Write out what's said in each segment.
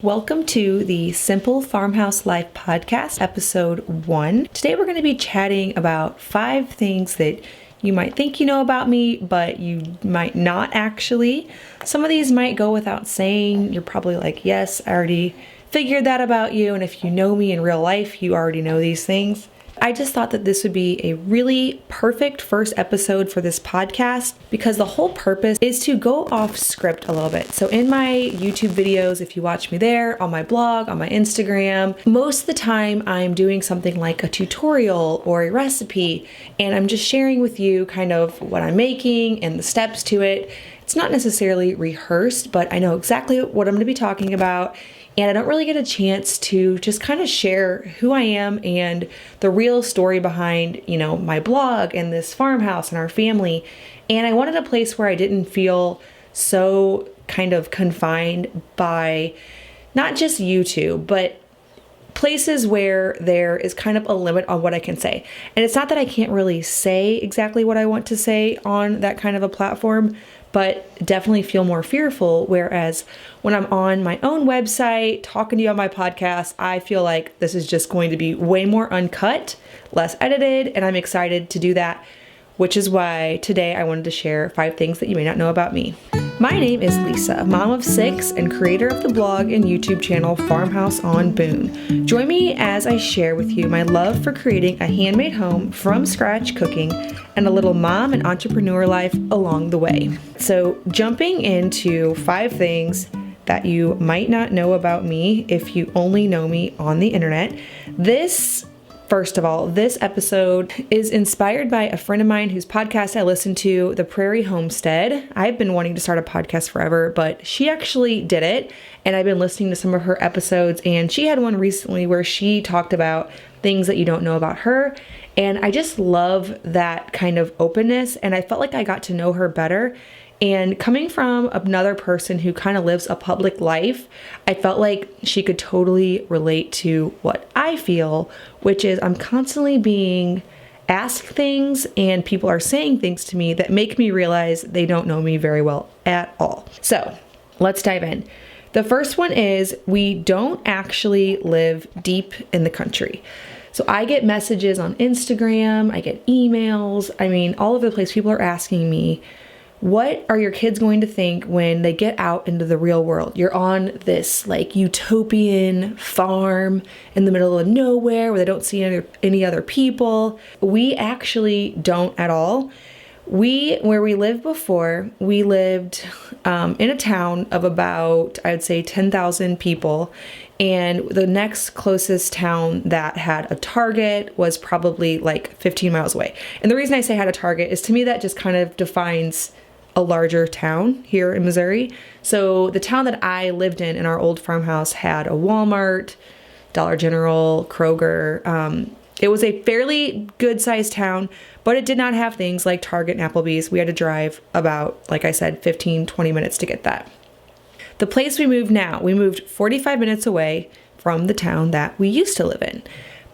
Welcome to the Simple Farmhouse Life podcast, episode 1. Today we're going to be chatting about 5 things that you might think you know about me, but you might not actually. Some of these might go without saying. You're probably like, yes, I already figured that about you. And if you know me in real life, you already know these things. I just thought that this would be a really perfect first episode for this podcast because the whole purpose is to go off script a little bit. So in my YouTube videos, if you watch me there, on my blog, on my Instagram, most of the time I'm doing something like a tutorial or a recipe, and I'm just sharing with you kind of what I'm making and the steps to it. It's not necessarily rehearsed, but I know exactly what I'm going to be talking about. And I don't really get a chance to just kind of share who I am and the real story behind, my blog and this farmhouse and our family. And I wanted a place where I didn't feel so kind of confined by not just YouTube, but places where there is kind of a limit on what I can say. And it's not that I can't really say exactly what I want to say on that kind of a platform, but definitely feel more fearful. Whereas when I'm on my own website, talking to you on my podcast, I feel like this is just going to be way more uncut, less edited, and I'm excited to do that, which is why today I wanted to share 5 things that you may not know about me. My name is Lisa, mom of 6 and creator of the blog and YouTube channel Farmhouse on Boone. Join me as I share with you my love for creating a handmade home from scratch cooking and a little mom and entrepreneur life along the way. So jumping into 5 things that you might not know about me if you only know me on the internet. First of all, this episode is inspired by a friend of mine whose podcast I listen to, The Prairie Homestead. I've been wanting to start a podcast forever, but she actually did it, and I've been listening to some of her episodes, and she had one recently where she talked about things that you don't know about her, and I just love that kind of openness, and I felt like I got to know her better. And coming from another person who kind of lives a public life, I felt like she could totally relate to what I feel, which is I'm constantly being asked things and people are saying things to me that make me realize they don't know me very well at all. So let's dive in. The first one is we don't actually live deep in the country. So I get messages on Instagram, I get emails, all over the place. People are asking me, what are your kids going to think when they get out into the real world? You're on this utopian farm in the middle of nowhere where they don't see any other people. We actually don't at all. Where we lived before, we lived in a town of about, I would say 10,000 people. And the next closest town that had a Target was probably 15 miles away. And the reason I say had a Target is to me that just kind of defines a larger town here in Missouri. So the town that I lived in our old farmhouse had a Walmart, Dollar General, Kroger. It was a fairly good sized town, but it did not have things like Target and Applebee's. We had to drive about, like I said, 15, 20 minutes to get that. The place we moved 45 minutes away from the town that we used to live in.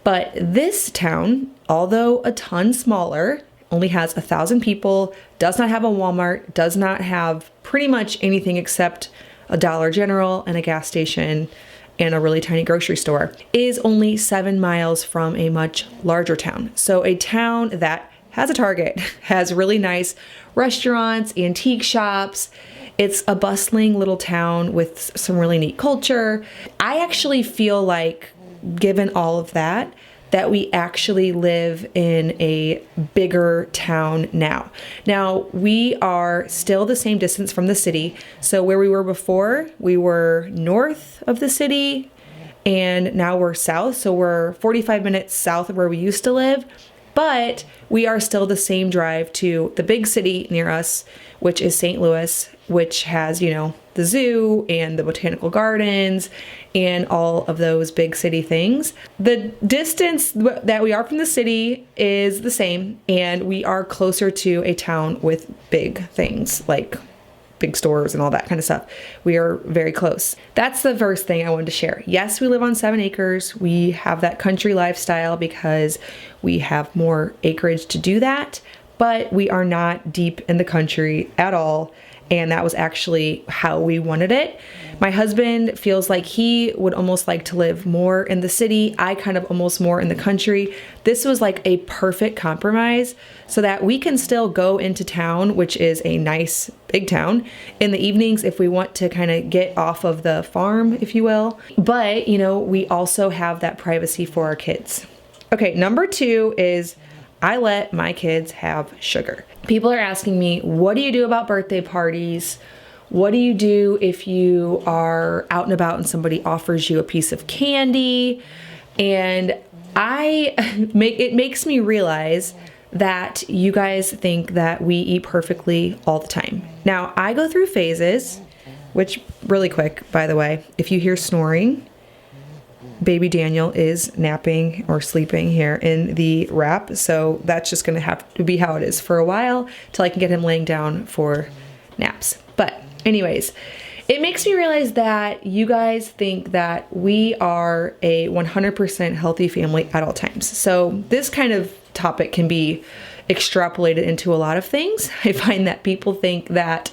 But this town, although a ton smaller, only has 1,000 people, does not have a Walmart, does not have pretty much anything except a Dollar General and a gas station and a really tiny grocery store, is only 7 miles from a much larger town. So a town that has a Target, has really nice restaurants, antique shops. It's a bustling little town with some really neat culture. I actually feel like, given all of that we actually live in a bigger town now. Now, we are still the same distance from the city. So where we were before, we were north of the city, and now we're south. So we're 45 minutes south of where we used to live, but we are still the same drive to the big city near us, which is St. Louis, which has, the zoo and the botanical gardens and all of those big city things. The distance that we are from the city is the same, and we are closer to a town with big things like big stores and all that kind of stuff. We are very close. That's the first thing I wanted to share. Yes, we live on 7 acres. We have that country lifestyle because we have more acreage to do that, but we are not deep in the country at all. and that was actually how we wanted it. My husband feels like he would almost like to live more in the city. I kind of almost more in the country. This was like a perfect compromise so that we can still go into town, which is a nice big town, in the evenings if we want to kind of get off of the farm, if you will. But, you know, we also have that privacy for our kids. Okay, number 2 is I let my kids have sugar. People are asking me, what do you do about birthday parties? What do you do if you are out and about and somebody offers you a piece of candy? And it makes me realize that you guys think that we eat perfectly all the time. Now, I go through phases, which really quick, by the way, if you hear snoring, baby Daniel is napping or sleeping here in the wrap. So that's just going to have to be how it is for a while till I can get him laying down for naps. But anyways, it makes me realize that you guys think that we are a 100% healthy family at all times. So this kind of topic can be extrapolated into a lot of things. I find that people think that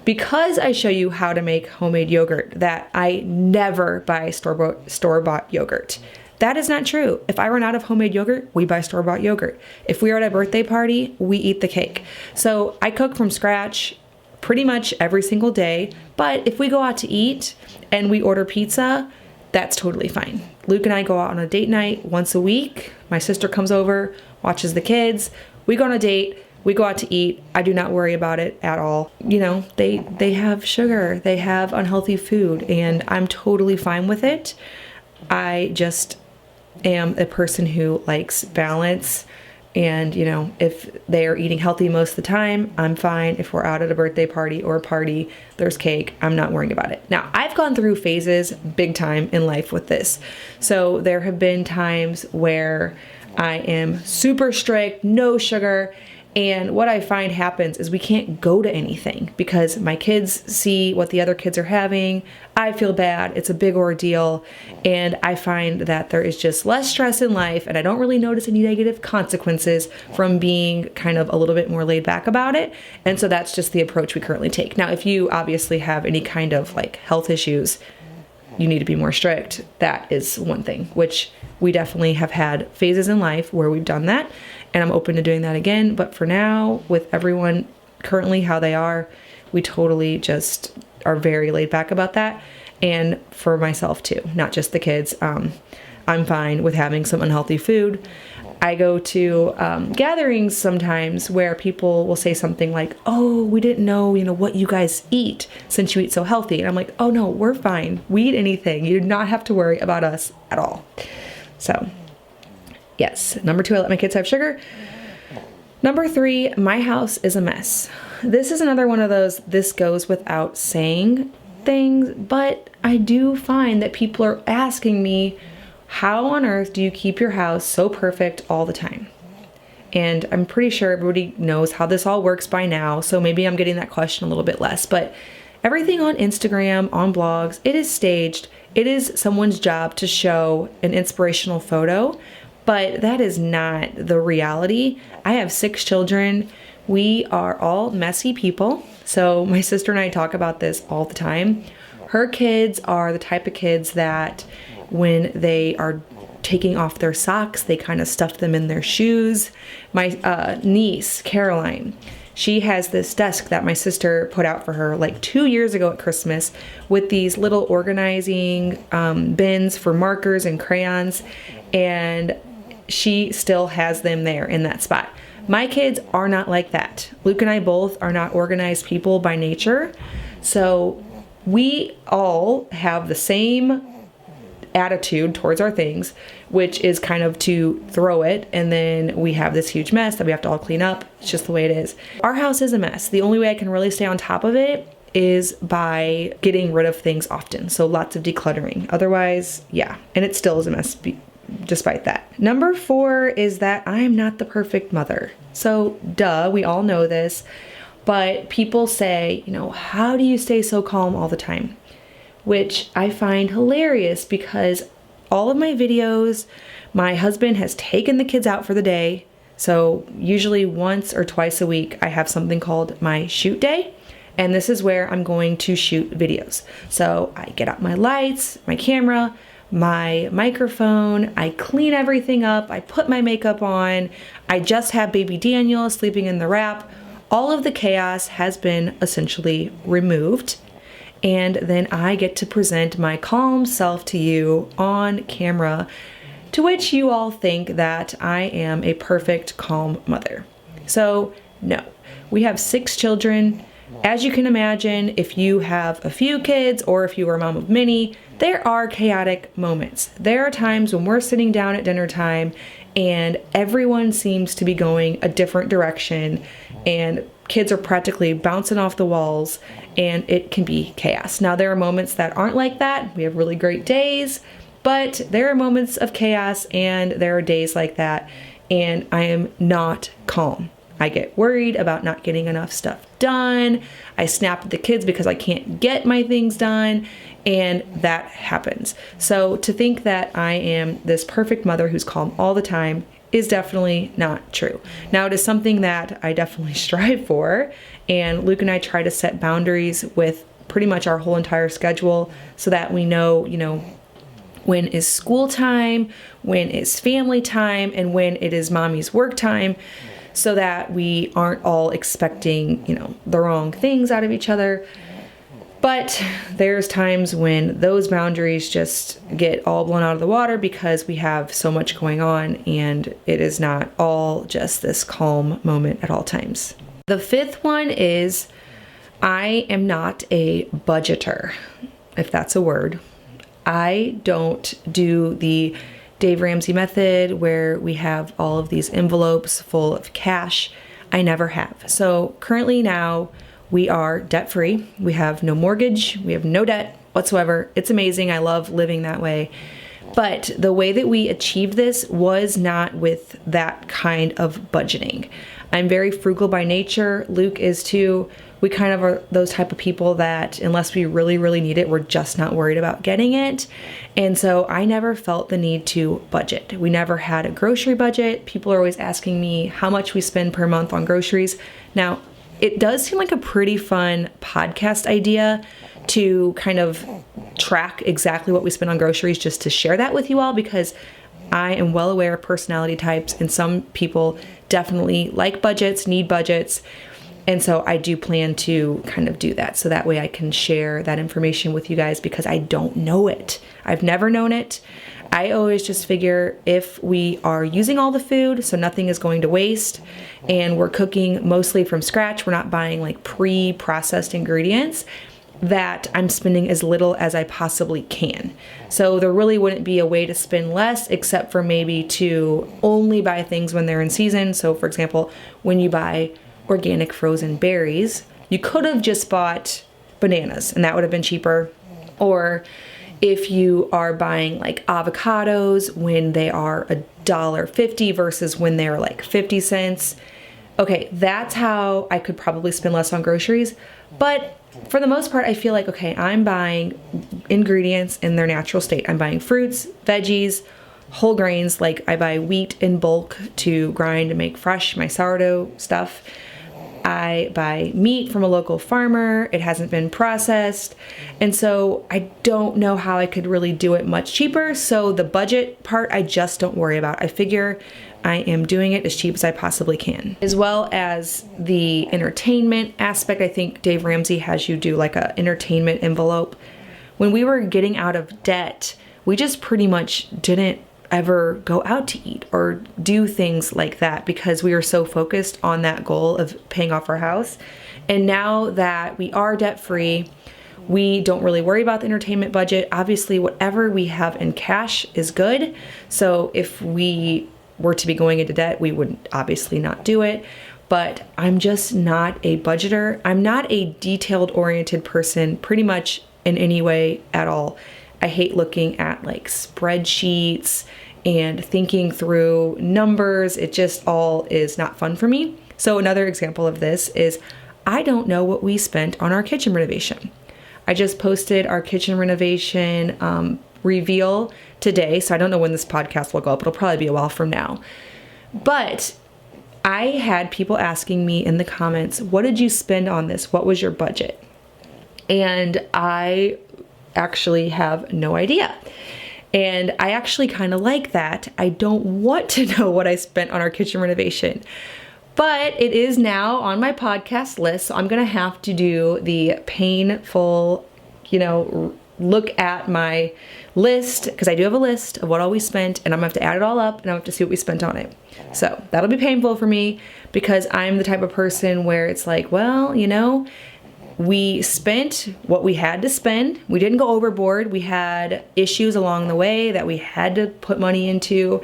because I show you how to make homemade yogurt, that I never buy store-bought yogurt. That is not true. If I run out of homemade yogurt, we buy store-bought yogurt. If we are at a birthday party, we eat the cake. So I cook from scratch pretty much every single day. But if we go out to eat and we order pizza, that's totally fine. Luke and I go out on a date night once a week. My sister comes over, watches the kids. We go on a date. We go out to eat. I do not worry about it at all. You know, they have sugar, they have unhealthy food, and I'm totally fine with it. I just am a person who likes balance. And, you know, if they're eating healthy most of the time, I'm fine. If we're out at a birthday party or a party, there's cake, I'm not worrying about it. Now, I've gone through phases big time in life with this. So there have been times where I am super strict, no sugar. And what I find happens is we can't go to anything because my kids see what the other kids are having. I feel bad. It's a big ordeal. And I find that there is just less stress in life, and I don't really notice any negative consequences from being kind of a little bit more laid back about it. And so that's just the approach we currently take. Now, if you obviously have any kind of like health issues, you need to be more strict. That is one thing, which we definitely have had phases in life where we've done that. And I'm open to doing that again. But for now, with everyone currently how they are, we totally just are very laid back about that. And for myself too, not just the kids. I'm fine with having some unhealthy food. I go to gatherings sometimes where people will say something like, oh, we didn't know, what you guys eat since you eat so healthy. And I'm like, oh no, we're fine. We eat anything. You do not have to worry about us at all. So yes, number 2, I let my kids have sugar. Number 3, my house is a mess. This is another one of those, this goes without saying things, but I do find that people are asking me, how on earth do you keep your house so perfect all the time? And I'm pretty sure everybody knows how this all works by now, so maybe I'm getting that question a little bit less, but everything on Instagram, on blogs, it is staged. It is someone's job to show an inspirational photo, but that is not the reality. I have 6 children. We are all messy people. So my sister and I talk about this all the time. Her kids are the type of kids that when they are taking off their socks, they kind of stuff them in their shoes. My niece, Caroline, she has this desk that my sister put out for her like 2 years ago at Christmas with these little organizing bins for markers and crayons, and she still has them there in that spot. My kids are not like that. Luke and I both are not organized people by nature, so we all have the same attitude towards our things, which is kind of to throw it, and then we have this huge mess that we have to all clean up. It's just the way it is. Our house is a mess. The only way I can really stay on top of it is by getting rid of things often. So lots of decluttering. Otherwise, yeah. And it still is a mess despite that. Number 4 is that I'm not the perfect mother. So duh, we all know this, but people say, how do you stay so calm all the time? Which I find hilarious because all of my videos, my husband has taken the kids out for the day. So usually once or twice a week, I have something called my shoot day. And this is where I'm going to shoot videos. So I get out my lights, my camera, my microphone, I clean everything up, I put my makeup on, I just have baby Daniel sleeping in the wrap. All of the chaos has been essentially removed. And then I get to present my calm self to you on camera, to which you all think that I am a perfect, calm mother. So no, we have 6 children. As you can imagine, if you have a few kids or if you are a mom of many, there are chaotic moments. There are times when we're sitting down at dinner time and everyone seems to be going a different direction and kids are practically bouncing off the walls and it can be chaos. Now, there are moments that aren't like that. We have really great days, but there are moments of chaos and there are days like that, and I am not calm. I get worried about not getting enough stuff done. I snap at the kids because I can't get my things done, and that happens. So to think that I am this perfect mother who's calm all the time is definitely not true. Now, it is something that I definitely strive for, and Luke and I try to set boundaries with pretty much our whole entire schedule so that we know, when is school time, when is family time, and when it is mommy's work time, so that we aren't all expecting, the wrong things out of each other. But there's times when those boundaries just get all blown out of the water because we have so much going on and it is not all just this calm moment at all times. The 5th one is I am not a budgeter, if that's a word. I don't do the Dave Ramsey method where we have all of these envelopes full of cash. I never have. So currently now we are debt free. We have no mortgage. We have no debt whatsoever. It's amazing. I love living that way. But the way that we achieved this was not with that kind of budgeting. I'm very frugal by nature. Luke is too. We kind of are those type of people that unless we really, really need it, we're just not worried about getting it. And so I never felt the need to budget. We never had a grocery budget. People are always asking me how much we spend per month on groceries. Now, it does seem like a pretty fun podcast idea to kind of track exactly what we spend on groceries, just to share that with you all, because I am well aware of personality types and some people definitely like budgets, need budgets. And so I do plan to kind of do that so that way I can share that information with you guys because I don't know it. I've never known it. I always just figure if we are using all the food, so nothing is going to waste, and we're cooking mostly from scratch, we're not buying like pre-processed ingredients, that I'm spending as little as I possibly can. So there really wouldn't be a way to spend less except for maybe to only buy things when they're in season. So for example, when you buy organic frozen berries, you could have just bought bananas and that would have been cheaper. Or if you are buying like avocados when they are $1.50 versus when they're like 50 cents. Okay, that's how I could probably spend less on groceries. But for the most part, I feel like, okay, I'm buying ingredients in their natural state. I'm buying fruits, veggies, whole grains. Like I buy wheat in bulk to grind and make fresh my sourdough stuff. I buy meat from a local farmer. It hasn't been processed. And so I don't know how I could really do it much cheaper. So the budget part, I just don't worry about. I figure I am doing it as cheap as I possibly can. As well as the entertainment aspect, I think Dave Ramsey has you do like an entertainment envelope. When we were getting out of debt, we just pretty much didn't ever go out to eat or do things like that because we were so focused on that goal of paying off our house. And now that we are debt free, we don't really worry about the entertainment budget. Obviously, whatever we have in cash is good. So if we were to be going into debt, we would obviously not do it. But I'm just not a budgeter. I'm not a detailed oriented person pretty much in any way at all. I hate looking at like spreadsheets and thinking through numbers. It just all is not fun for me. So another example of this is I don't know what we spent on our kitchen renovation. I just posted our kitchen renovation reveal today, so I don't know when this podcast will go up. It'll probably be a while from now. But I had people asking me in the comments, what did you spend on this? What was your budget? And I actually have no idea. And I actually kind of like that. I don't want to know what I spent on our kitchen renovation. But it is now on my podcast list, so I'm going to have to do the painful, look at my list, because I do have a list of what all we spent, and I'm going to have to add it all up, and I'm going to have to see what we spent on it. So that'll be painful for me, because I'm the type of person where it's like, well, we spent what we had to spend. We didn't go overboard. We had issues along the way that we had to put money into.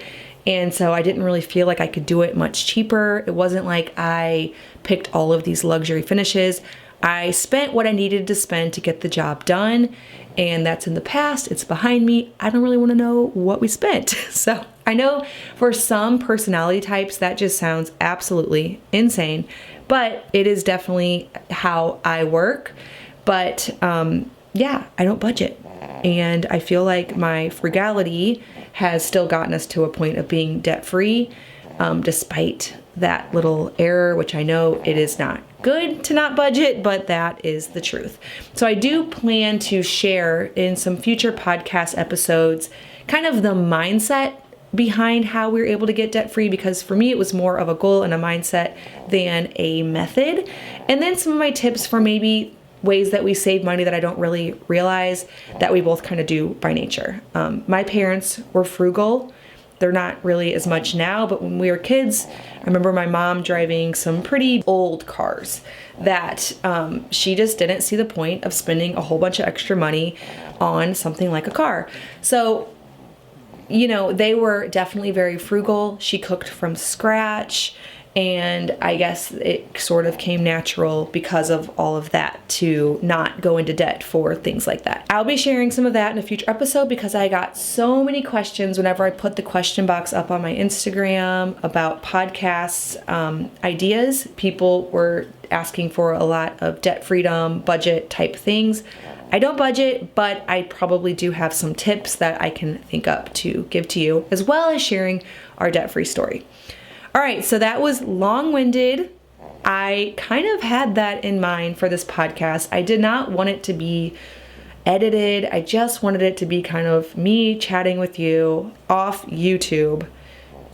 And so I didn't really feel like I could do it much cheaper. It wasn't like I picked all of these luxury finishes. I spent what I needed to spend to get the job done. And that's in the past. It's behind me. I don't really want to know what we spent. So I know for some personality types, that just sounds absolutely insane. But it is definitely how I work. But I don't budget. And I feel like my frugality has still gotten us to a point of being debt-free, despite that little error, which I know it is not good to not budget, but that is the truth. So I do plan to share in some future podcast episodes kind of the mindset behind how we were able to get debt-free, because for me it was more of a goal and a mindset than a method. And then some of my tips for maybe ways that we save money that I don't really realize that we both kind of do by nature. My parents were frugal. They're not really as much now, but when we were kids, I remember my mom driving some pretty old cars that she just didn't see the point of spending a whole bunch of extra money on something like a car. So they were definitely very frugal. She cooked from scratch, and I guess it sort of came natural because of all of that to not go into debt for things like that. I'll be sharing some of that in a future episode, because I got so many questions whenever I put the question box up on my Instagram about podcasts ideas. People were asking for a lot of debt freedom, budget type things. I don't budget, but I probably do have some tips that I can think up to give to you, as well as sharing our debt-free story. All right, so that was long-winded. I kind of had that in mind for this podcast. I did not want it to be edited. I just wanted it to be kind of me chatting with you off YouTube.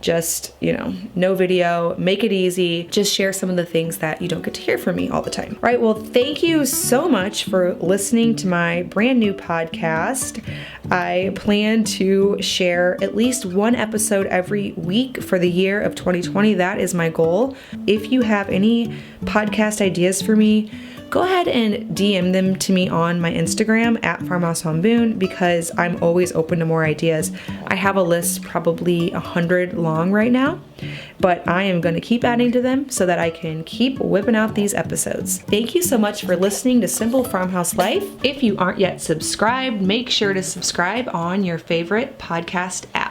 Just, no video, make it easy, just share some of the things that you don't get to hear from me all the time. All right, well, thank you so much for listening to my brand new podcast. I plan to share at least one episode every week for the year of 2020. That is my goal. If you have any podcast ideas for me, go ahead and DM them to me on my Instagram at Farmhouse on Boone, because I'm always open to more ideas. I have a list probably 100 long right now, but I am going to keep adding to them so that I can keep whipping out these episodes. Thank you so much for listening to Simple Farmhouse Life. If you aren't yet subscribed, make sure to subscribe on your favorite podcast app.